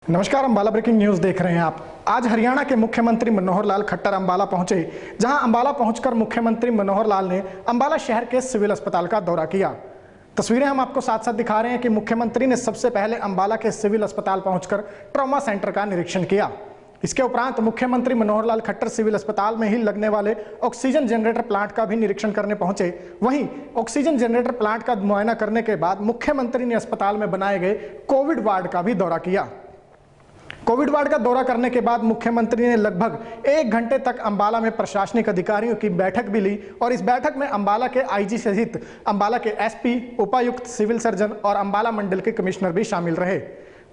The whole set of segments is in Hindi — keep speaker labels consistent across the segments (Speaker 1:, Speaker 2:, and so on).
Speaker 1: नमस्कार, अंबाला ब्रेकिंग न्यूज देख रहे हैं आप। आज हरियाणा के मुख्यमंत्री मनोहर लाल खट्टर अंबाला पहुंचे, जहां अंबाला पहुंचकर मुख्यमंत्री मनोहर लाल ने अंबाला शहर के सिविल अस्पताल का दौरा किया। तस्वीरें हम आपको साथ साथ दिखा रहे हैं कि मुख्यमंत्री ने सबसे पहले अंबाला के सिविल अस्पताल पहुंचकर ट्रॉमा सेंटर का निरीक्षण किया। इसके उपरांत मुख्यमंत्री मनोहर लाल खट्टर सिविल अस्पताल में ही लगने वाले ऑक्सीजन जनरेटर प्लांट का भी निरीक्षण करने पहुंचे। वहीं ऑक्सीजन जनरेटर प्लांट का मुआयना करने के बाद मुख्यमंत्री ने अस्पताल में बनाए गए कोविड वार्ड का भी दौरा किया। कोविड वार्ड का दौरा करने के बाद मुख्यमंत्री ने लगभग 1 घंटे तक अंबाला में प्रशासनिक अधिकारियों की बैठक भी ली और इस बैठक में अंबाला के आईजी सहित अंबाला के एसपी, उपायुक्त, सिविल सर्जन और अंबाला मंडल के कमिश्नर भी शामिल रहे।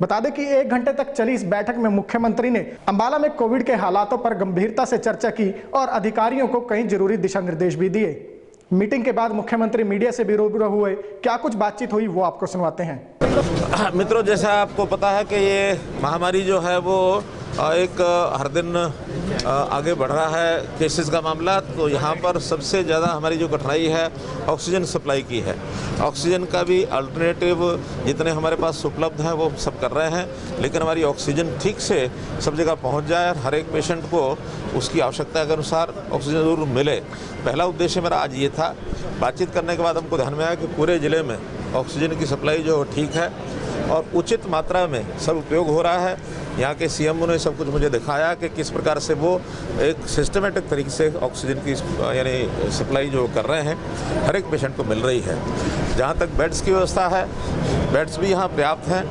Speaker 1: बता दें कि 1 घंटे तक चली इस बैठक में मुख्यमंत्री ने अंबाला में कोविड के हालातों पर गंभीरता से चर्चा की और अधिकारियों को कई जरूरी दिशा निर्देश भी दिए। मीटिंग के बाद मुख्यमंत्री मीडिया से भी रूबरू हुए। क्या कुछ बातचीत हुई वो आपको सुनवाते हैं।
Speaker 2: मित्रों, जैसा आपको पता है कि ये महामारी जो है वो एक हर दिन आगे बढ़ रहा है केसेस का मामला। तो यहाँ पर सबसे ज़्यादा हमारी जो कठिनाई है ऑक्सीजन सप्लाई की है। ऑक्सीजन का भी अल्टरनेटिव जितने हमारे पास उपलब्ध हैं वो सब कर रहे हैं, लेकिन हमारी ऑक्सीजन ठीक से सब जगह पहुँच जाए और हर एक पेशेंट को उसकी आवश्यकता के अनुसार ऑक्सीजन ज़रूर मिले। पहला उद्देश्य मेरा आज ये था। बातचीत करने के बाद हमको ध्यान में आया कि पूरे ज़िले में ऑक्सीजन की सप्लाई जो ठीक है और उचित मात्रा में सब उपयोग हो रहा है। यहाँ के सीएमओ ने सब कुछ मुझे दिखाया कि किस प्रकार से वो एक सिस्टमेटिक तरीके से ऑक्सीजन की यानी सप्लाई जो कर रहे हैं हर एक पेशेंट को मिल रही है। जहाँ तक बेड्स की व्यवस्था है, बेड्स भी यहाँ पर्याप्त हैं।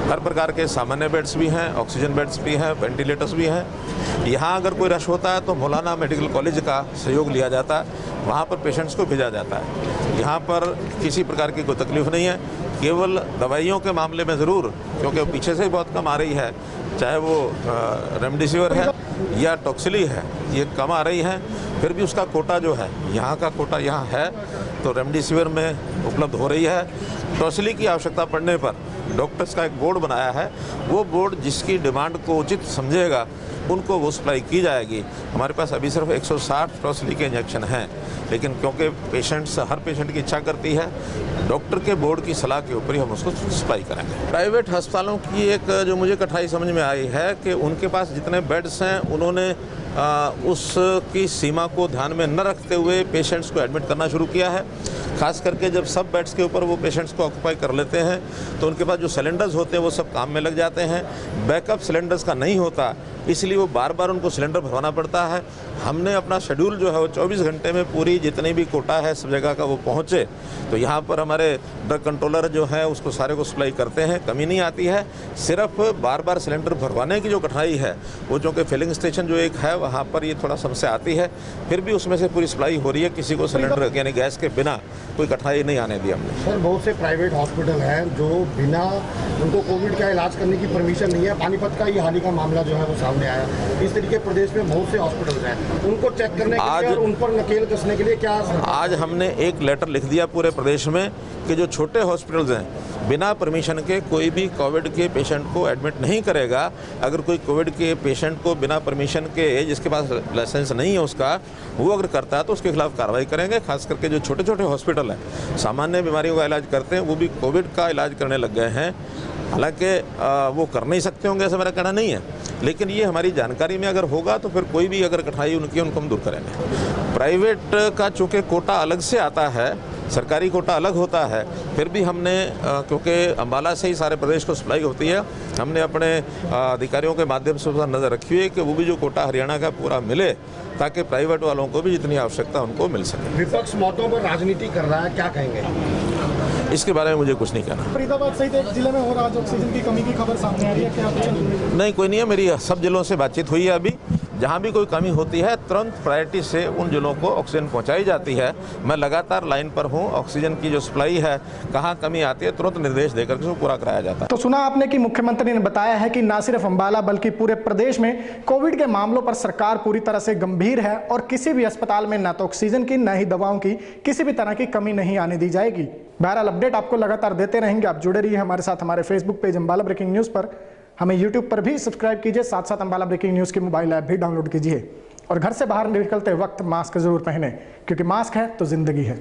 Speaker 2: हर प्रकार के सामान्य बेड्स भी हैं, ऑक्सीजन बेड्स भी हैं, वेंटिलेटर्स भी हैं। यहाँ अगर कोई रश होता है तो मौलाना मेडिकल कॉलेज का सहयोग लिया जाता है, वहाँ पर पेशेंट्स को भेजा जाता है। यहाँ पर किसी प्रकार की कोई तकलीफ नहीं है। केवल दवाइयों के मामले में ज़रूर, क्योंकि पीछे से ही बहुत कम आ रही है, चाहे वो रेमडेसिविर है या टॉक्सिली है, ये कम आ रही है। फिर भी उसका कोटा जो है, यहाँ का कोटा यहाँ है, तो रेमडेसिविर में उपलब्ध हो रही है। टॉक्सिली की आवश्यकता पड़ने पर डॉक्टर्स का एक बोर्ड बनाया है, वो बोर्ड जिसकी डिमांड को उचित समझेगा उनको वो सप्लाई की जाएगी। हमारे पास अभी सिर्फ 160 टॉक्सिली के इंजेक्शन हैं, लेकिन क्योंकि हर पेशेंट की इच्छा करती है, डॉक्टर के बोर्ड की सलाह के ऊपर ही हम उसको सप्लाई करेंगे। प्राइवेट अस्पतालों की एक जो मुझे कठिनाई समझ में आई है कि उनके पास जितने बेड्स हैं उन्होंने उसकी सीमा को ध्यान में न रखते हुए पेशेंट्स को एडमिट करना शुरू किया है। खास करके जब सब बेड्स के ऊपर वो पेशेंट्स को ऑक्यूपाई कर लेते हैं तो उनके पास जो सिलेंडर्स होते हैं वो सब काम में लग जाते हैं। बैकअप सिलेंडर्स का नहीं होता, इसलिए वो बार बार उनको सिलेंडर भरवाना पड़ता है। हमने अपना शेड्यूल जो है वो 24 घंटे में पूरी जितनी भी कोटा है सब जगह का वो पहुँचे, तो यहाँ पर हमारे ड्रग कंट्रोलर जो है उसको सारे को सप्लाई करते हैं, कमी नहीं आती है। सिर्फ बार बार सिलेंडर भरवाने की जो कठिनाई है वो जो कि फिलिंग स्टेशन जो एक है वहाँ पर ये थोड़ा समस्या आती है, फिर भी उसमें से पूरी सप्लाई हो रही है। किसी को सिलेंडर यानी गैस के बिना कोई कठिनाई नहीं आने दी हमने।
Speaker 3: सर, बहुत से प्राइवेट हॉस्पिटल हैं जो बिना उनको कोविड का इलाज करने की परमिशन नहीं है। पानीपत का ये हाल ही का मामला जो है वो सामने आया। इस तरीके प्रदेश में बहुत से हॉस्पिटल हैं, उनको चेक करने के लिए और उन पर नकेल कसने के लिए क्या
Speaker 2: आज हमने एक लेटर लिख दिया पूरे प्रदेश में कि जो छोटे हॉस्पिटल्स हैं बिना परमिशन के कोई भी कोविड के पेशेंट को एडमिट नहीं करेगा। अगर कोई कोविड के पेशेंट को बिना परमिशन के, जिसके पास लाइसेंस नहीं है उसका, वो अगर करता है तो उसके खिलाफ कार्रवाई करेंगे। खास करके जो छोटे छोटे हॉस्पिटल हैं सामान्य बीमारियों का इलाज करते हैं, वो भी कोविड का इलाज करने लग गए हैं। हालांकि वो कर नहीं सकते होंगे ऐसा मेरा कहना नहीं है, लेकिन ये हमारी जानकारी में अगर होगा तो फिर कोई भी अगर कठिनाई उनको हम दूर करेंगे। प्राइवेट का चूँकि कोटा अलग से आता है, सरकारी कोटा अलग होता है, फिर भी हमने क्योंकि अंबाला से ही सारे प्रदेश को सप्लाई होती है, हमने अपने अधिकारियों के माध्यम से नज़र रखी हुई है कि वो भी जो कोटा हरियाणा का पूरा मिले, ताकि प्राइवेट वालों को भी जितनी आवश्यकता उनको मिल सके।
Speaker 3: विपक्ष मौतों पर राजनीति कर रहा है, क्या कहेंगे
Speaker 2: इसके बारे में? मुझे कुछ नहीं कहना।
Speaker 1: फरीदाबाद सहित एक जिले में हो रहा ऑक्सीजन की कमी की खबर सामने आ रही है, क्या
Speaker 2: नहीं, कोई नहीं है। मेरी सब जिलों से बातचीत हुई है। अभी जहाँ भी कोई कमी होती है तुरंत प्रायोरिटी से उन जिलों को ऑक्सीजन पहुँचाई जाती है। मैं लगातार लाइन पर हूँ। ऑक्सीजन की जो सप्लाई है, कहाँ कमी आती है, तुरंत निर्देश देकर उसको पूरा कराया जाता है।
Speaker 1: तो सुना आपने कि मुख्यमंत्री ने बताया है कि न सिर्फ अंबाला बल्कि पूरे प्रदेश में कोविड के मामलों पर सरकार पूरी तरह से गंभीर है और किसी भी अस्पताल में न तो ऑक्सीजन की न ही दवाओं की किसी भी तरह की कमी नहीं आने दी जाएगी। बहरहाल अपडेट आपको लगातार देते रहेंगे। आप जुड़े रहिए हमारे साथ हमारे Facebook page Ambala breaking news पर। हमें यूट्यूब पर भी सब्सक्राइब कीजिए, साथ साथ अंबाला ब्रेकिंग न्यूज़ की मोबाइल ऐप भी डाउनलोड कीजिए और घर से बाहर निकलते वक्त मास्क जरूर पहने, क्योंकि मास्क है तो जिंदगी है।